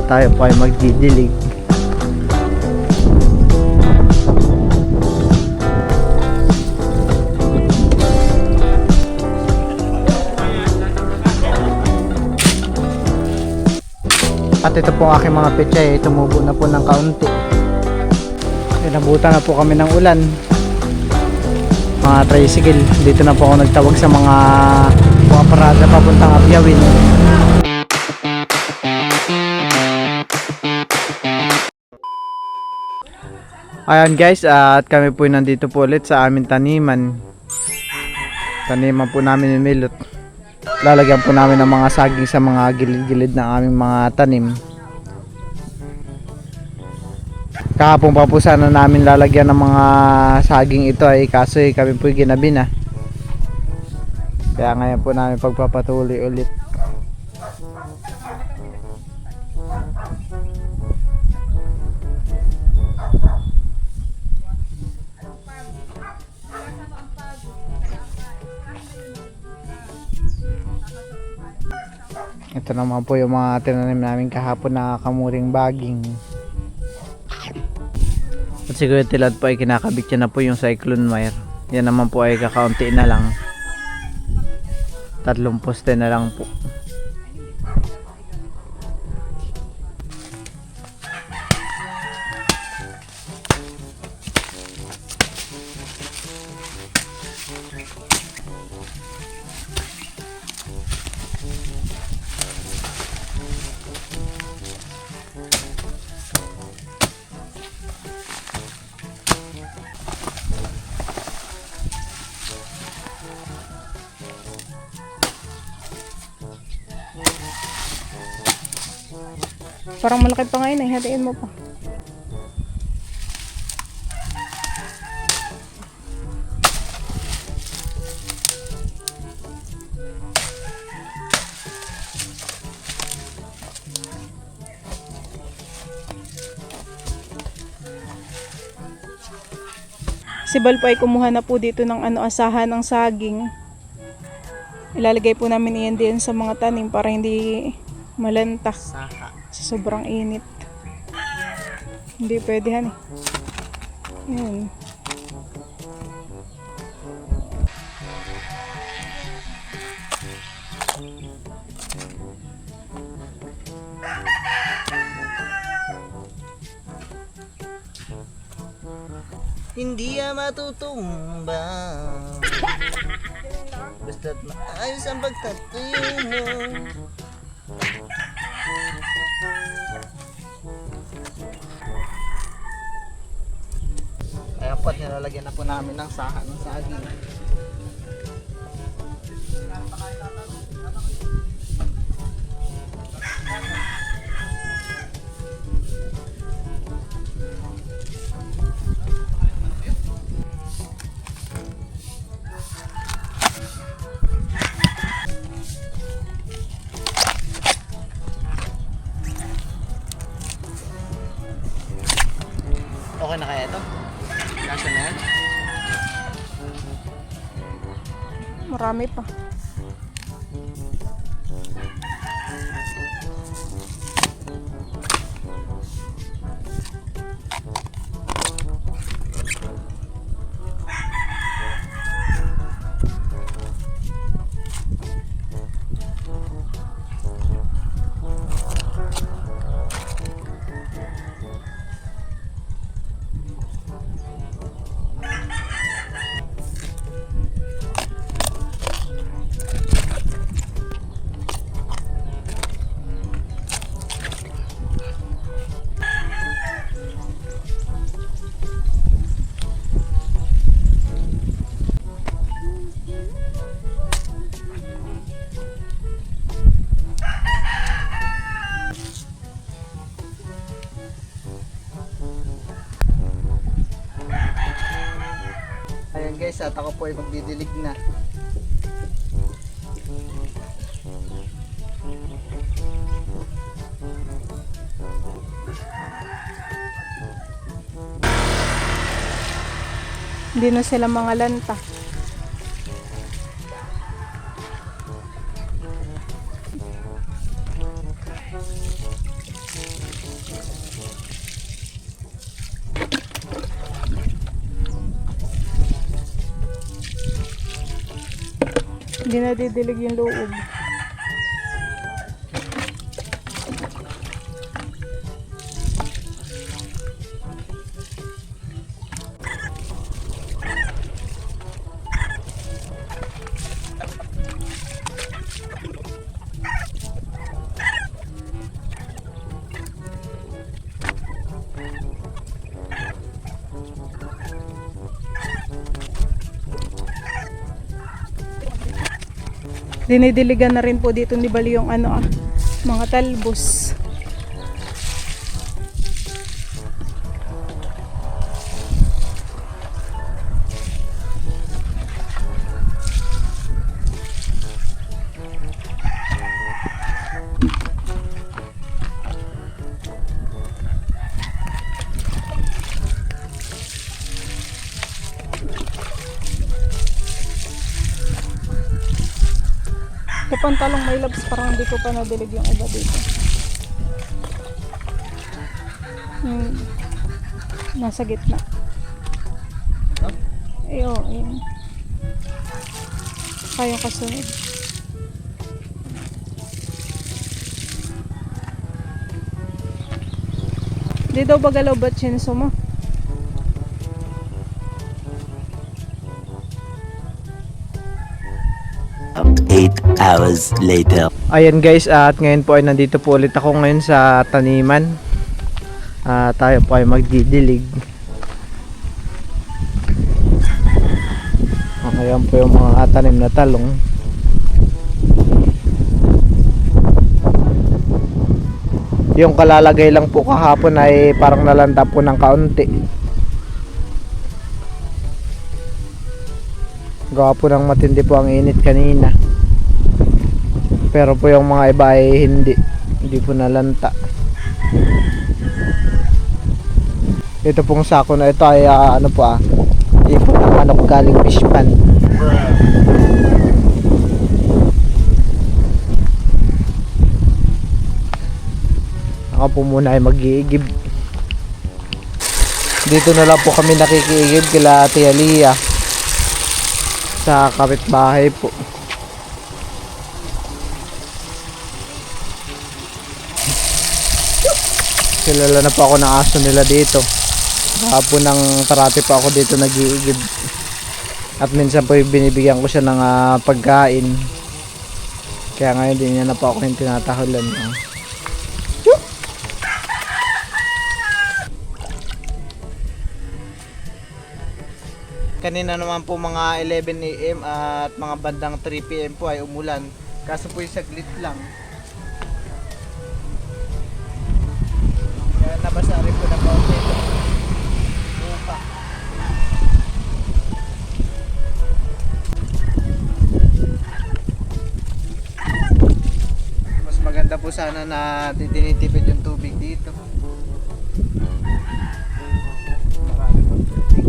tayo po ay magdidilig. At ito po ang aking mga pechay, tumubo na po ng kaunti. Inabutan na po kami ng ulan. Mga tricycle, dito na po ako nagtawag sa mga parada papuntang Abyawin. Ayan guys, at kami po nandito po ulit sa aming taniman. Taniman po namin ni Milot. Lalagyan po namin ng mga saging sa mga gilid-gilid ng aming mga tanim. Kahapon pa po sana namin lalagyan ng mga saging ito ay kaso kami po ginabi na. Kaya ngayon po namin pagpapatuloy ulit. Ito naman po yung mga tinanim namin kahapon na kamuring baging. At siguro tilad po ay kinakabit niya na po yung cyclone wire. Yan naman po ay kakaunti na lang. 3 poste na lang po. Parang malaki pa ngayon eh, hatiin mo pa. Si Bal po ay kumuha na po dito ng asahan ng saging. Ilalagay po namin iyan din sa mga tanim para hindi malanta sa sobrang init. Hindi pwede han eh. Yan. Hindi matutumba. Basta't maayos ang pagtatuyo mo. Kaya po nilalagyan na po namin ng saha ng saging. Okay na kaya ito? Kasya na yan? Marami pa. Ayan guys, at ako po ay magdidilig na. Hindi na sila mga lanta. Hindi na didilig yung loob. Dinidiligan na rin po dito ni Bali yung mga talbos. Sa pantalong may labs, parang hindi ko pa nadilig yung iba dito. Nasa gitna. Eh, oo, yun. Kaya kasunod. Di daw ba galaw ba chinso mo? 8 hours later. Ayan guys, at ngayon po ay nandito po ulit ako ngayon sa taniman. Tayo po ay magdidilig. Ayan po yung mga tanim na talong. Yung kalalagay lang po kahapon ay parang nalanta po ng kaunti. Gawa po ng matindi po ang init kanina. Pero po yung mga iba ay hindi po nalanta. Ito pong sako na ito ay ipon ng manok galing fish pan. Ako po muna ay mag-iigib. Dito na lang po kami nakikiigib kila Tia Lia sa kapitbahay po. Kilala na po ako ng aso nila dito. Kahapon ng parati po ako dito nag-iigib. At minsan po binibigyan ko siya ng pagkain. Kaya ngayon din niya na po ako yung tinatahulan. Kanina naman po mga 11 AM at mga bandang 3 PM po ay umulan. Kaso po yung saglit lang. Kaya nabasa rin po na po ito. Lupa. Mas maganda po sana na dinitipid yung tubig dito. Marami po tubig.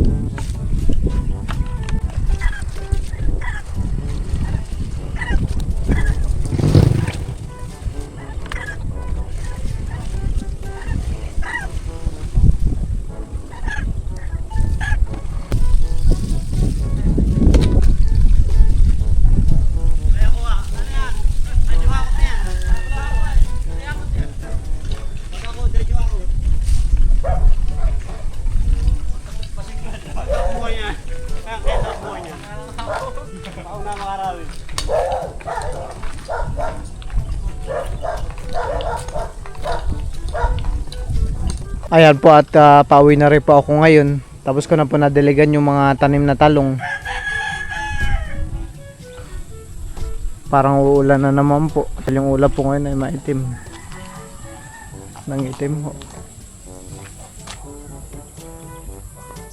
Ayan po at pauwi na rin po ako ngayon. Tapos ko na po nadiligan yung mga tanim na talong. Parang uulan na naman po. Yung ulap po ngayon ay maitim. Nangitim po.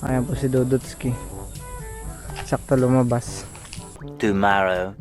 Ayan po si Dudutski. Sakto lumabas. Tomorrow.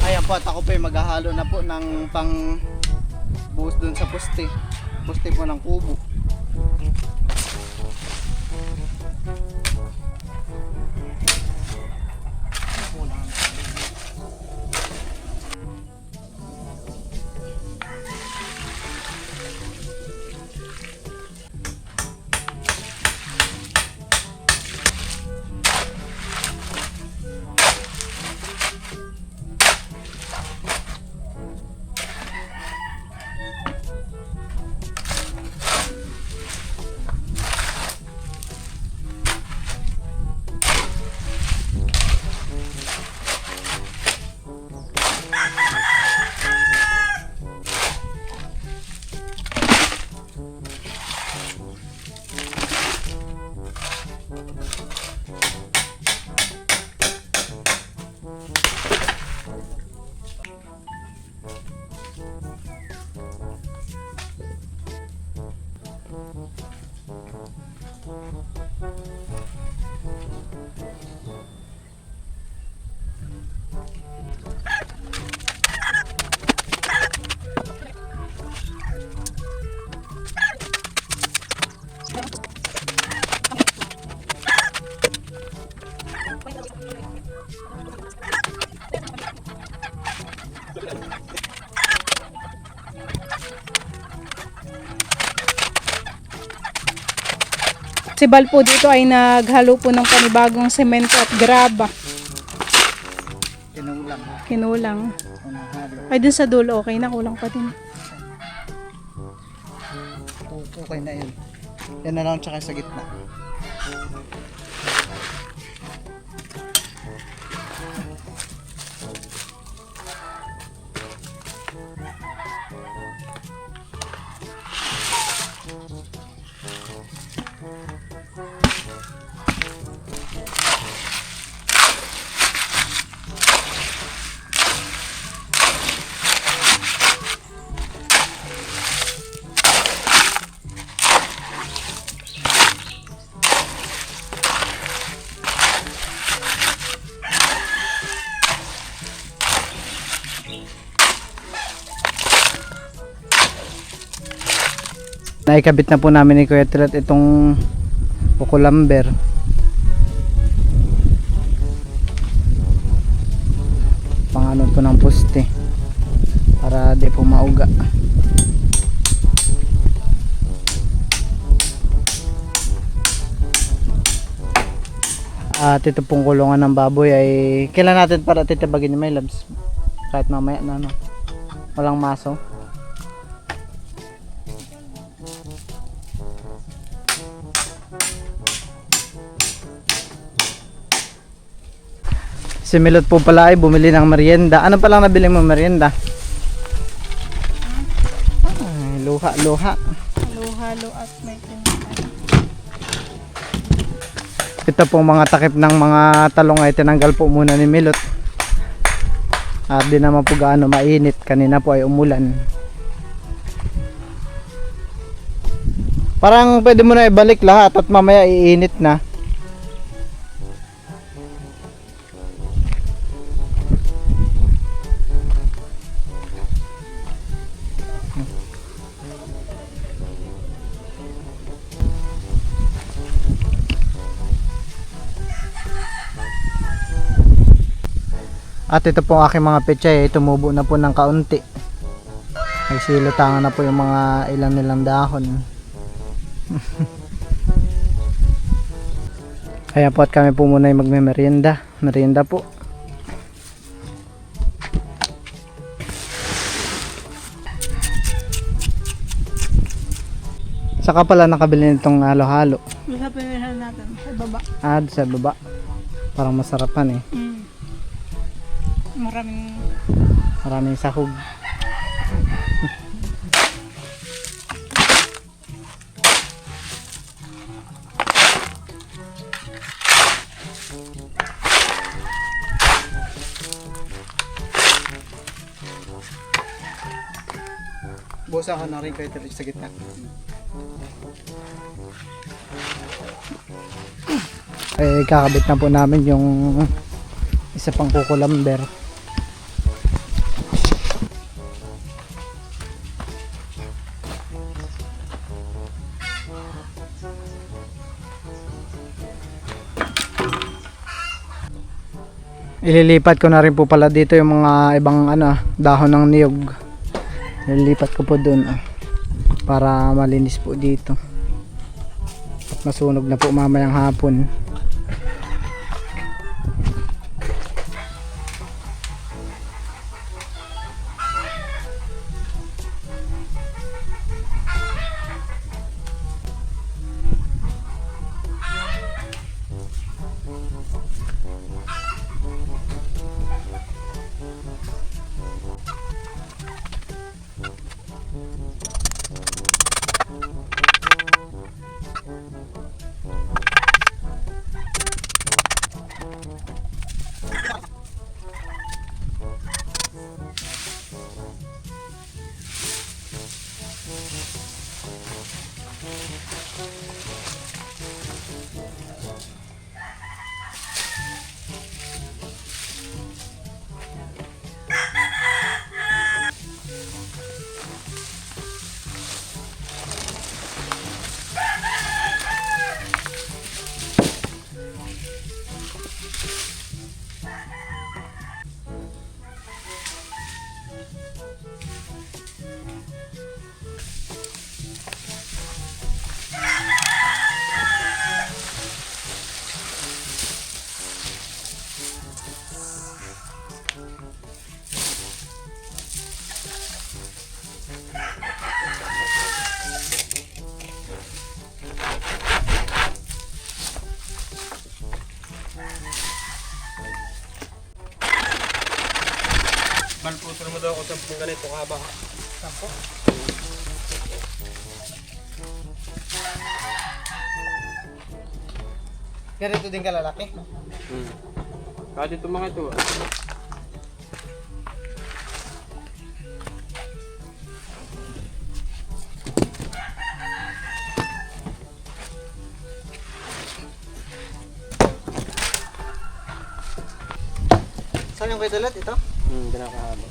Ayan po, at ako po ay maghahalo na po ng pang buhos dun sa poste. Poste po ng kubo. Si Bal po dito ay naghalo po ng panibagong semento at graba. Kinulang. Kinulang. Unang halo. Ay dun sa dulo okay na, kulang pa din. Okay na yun. Yan na lang tsaka sa gitna. Naikabit na po namin ni Kuya Tilat itong kukulamber. Pang ano to ng poste para di po mauga. At ito pong kulungan ng baboy ay kailan natin para titibagin yung may labs kahit mamaya na no. Walang maso. Si Milot po pala ay bumili ng merienda. Ano palang nabili mo merienda? Ay, luha. Halo-halo at may tinapay. Ito pong mga takip ng mga talong ay tinanggal po muna ni Milot. At di naman po gaano mainit. Kanina po ay umulan. Parang pwede mo na ibalik lahat at mamaya iinit na. At ito po aking mga pechay, tumubo na po ng kaunti. Nagsilutangan na po yung mga ilang nilang dahon. Kaya po at kami po muna yung magme-merienda. Merienda po. Saka pala nakabili nitong halo-halo. Basta pinilihan natin sa baba. Sa baba. Parang masarapan eh. Maraming sahog. Busa ko na rin kayo sa gitna. Kakabit na po namin yung isa pang kukulamber. Ililipat ko na rin po pala dito yung mga ibang dahon ng niyog. Ililipat ko po doon para malinis po dito. At masunog na po mamayang hapon. Malputo naman daw ako 10 ganito kaba. 10? Ganito din kalalaki? Kaya dito mga ito. Saan yung kaidalat ito? Kinakahaba.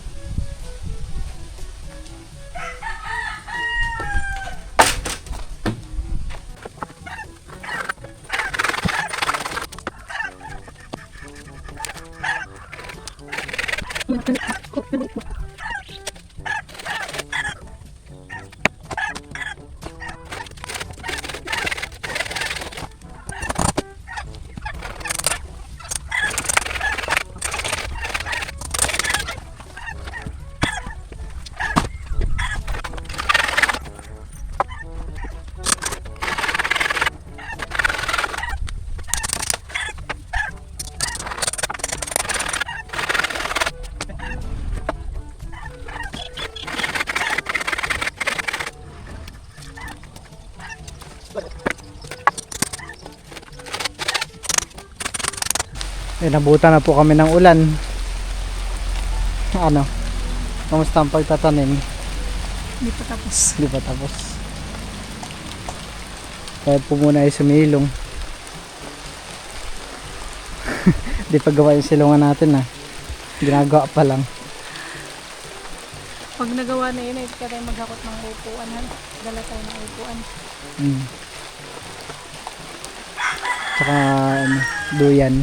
Nabutan na po kami ng ulan. Ano? Kamusta ang pagtatanim? Hindi pa tapos. Hindi pa tapos. Kaya po muna ay sumilong. Di pa gawa yung silungan natin ginagawa pa lang. Pag nagawa na yun, ay ka tayo maghakot ng upuan. Dala tayo ng upuan. Tsaka duyan.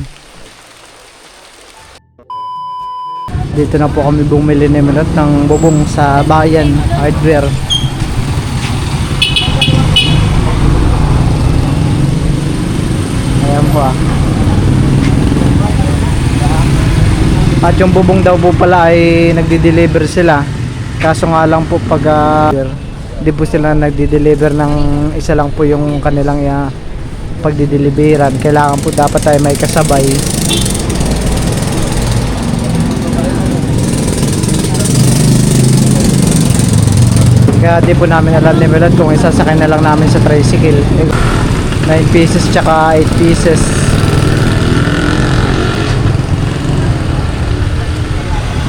Dito na po kami bumili ni Milot ng bubong sa Bayan Hardware. Ayan po At yung bubong daw po pala ay nagdi-deliver sila. Kaso nga lang po pag di po sila nagdi-deliver ng isa lang po yung kanilang pagdi-deliveran. Kailangan po dapat tayo may kasabay. Kaya di po namin alam ni Milot kung isasakay na lang namin sa tricycle. 9 pieces tsaka 8 pieces.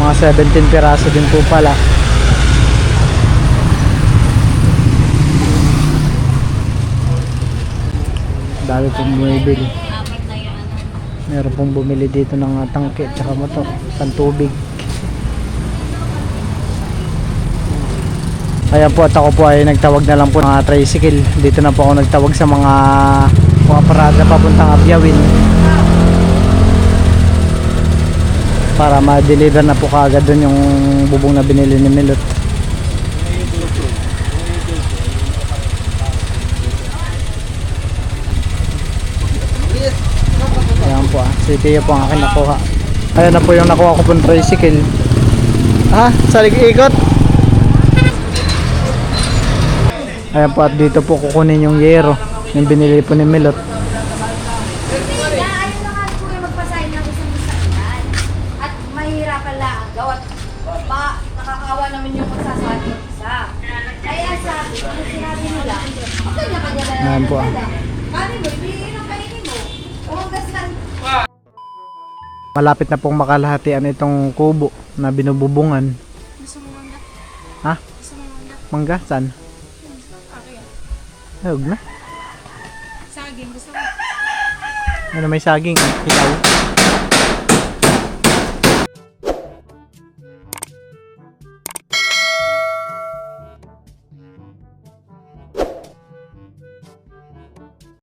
Mga 17 piraso din po pala. Dami pong bumibili. Meron pong bumili dito ng tangke tsaka motor, pantubig. Ayan po, at ako po ay nagtawag na lang po ng tricycle. Dito na po ako nagtawag sa mga parada papuntang Abyawin para ma-deliver na po kaagad dun yung bubong na binili ni Milot. Ayan po si Tio po ang akin nakuha. Ayan na po yung nakuha ko pong tricycle. Sa ikot. Ayan po, at dito po kukunin yung yero yung binili po ni Milot. Ayaw na nga po yung magpasahin ng isang isang at mahirapan lang gawat nakakawa naman yung magsasabi ng isa. Kaya sabi, kung sinabi nila, kanya-kanya na Ayan po. Kanin mo, ibigay ng kainin mo. Umagas ka. Malapit na pong makalahatian itong kubo na binububungan. Gusto mo mangga? Ha? Gusto mo mangga? Mangga? Saan? Okay. Huwag na. Saging, gusto mo? Ano may saging? Ikaw?